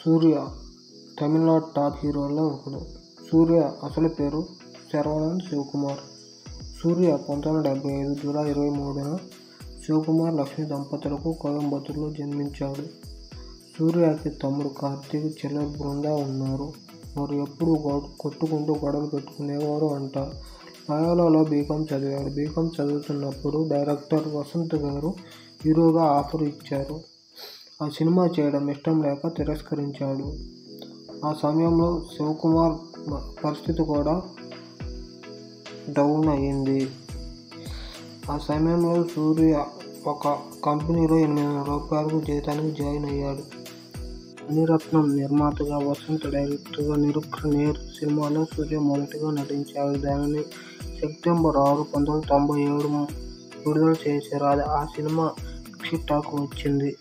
సూర్య Tamil Nadu top హీరోల్లో ఒకడు. సూర్య అసలు పేరు శరవణన్ శివకుమార్. సూర్య 1975 జూలై 23న శివకుమార్ లక్ష్మి దంపతులకు కోయంబత్తూరులో జన్మించాడు. సూర్యకి తమ్ముడు కార్తీక్, చెల్లెలు బృందా ఉన్నారు. వారు ఎప్పుడూ కొట్టుకుంటూ గొడవలు పెట్టుకునేవారు అంట. లయోలాలో బీకాం చదివాడు. బీకాం చదువుతున్నప్పుడు డైరెక్టర్ వసంత్ గారు హీరోగా ఆఫర్ ఇచ్చారు. ఆ సినిమా చేయడం ఇష్టం లేక తిరస్కరించాడు. ఆ సమయంలో శివకుమార్ పరిస్థితి కూడా డౌన్ అయింది. ఆ సమయంలో సూర్య ఒక కంపెనీలో రూపాయలకు జీతానికి జాయిన్ అయ్యాడు. మణిరత్నం నిర్మాతగా, వసంత్ డైరెక్టర్గా నిరుక్నేర్ సినిమాలో సూర్య మొదటిగా నటించాడు. దానిని సెప్టెంబర్ 6, 1997 విడుదల చేశారు. ఆ సినిమా మిక్స్డ్ టాక్ వచ్చింది.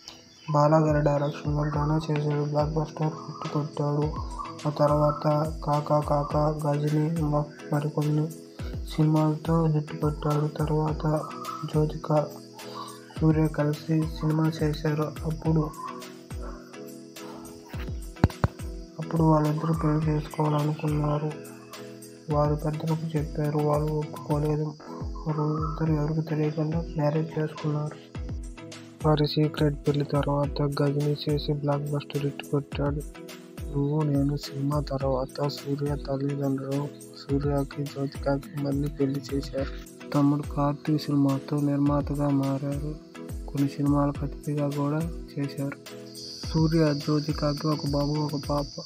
బాలగారి డైరెక్షన్లో గానా చేశాడు. బ్లాక్ బస్టర్ హిట్ కొట్టాడు. ఆ తర్వాత కాకా కాకా, గజనీ, మరికొన్ని సినిమాలతో హిట్ కొట్టాడు. తర్వాత జ్యోతిక, సూర్య కలిసి సినిమా చేశారు. అప్పుడు వాళ్ళిద్దరూ పెళ్లి చేసుకోవాలనుకున్నారు. వారు పెద్దలకు చెప్పారు. వాళ్ళు ఒప్పుకోలేదు. వారు ఇద్దరు ఎవరికి తెలియకుండా మ్యారేజ్ చేసుకున్నారు. వారి సీక్రెట్ పెళ్లి తర్వాత గజనీ చేసి బ్లాక్ బస్టర్ హిట్ కొట్టాడు. నువ్వు నేను సినిమా తర్వాత సూర్య తల్లిదండ్రులు సూర్యకి, జ్యోతికకి మళ్ళీ పెళ్లి చేశారు. తమ్ముడు కార్తీక్ సినిమాతో నిర్మాతగా మారారు. కొన్ని సినిమాలకు అతిథిగా కూడా చేశారు. సూర్య, జ్యోతికకి ఒక బాబు, ఒక పాప.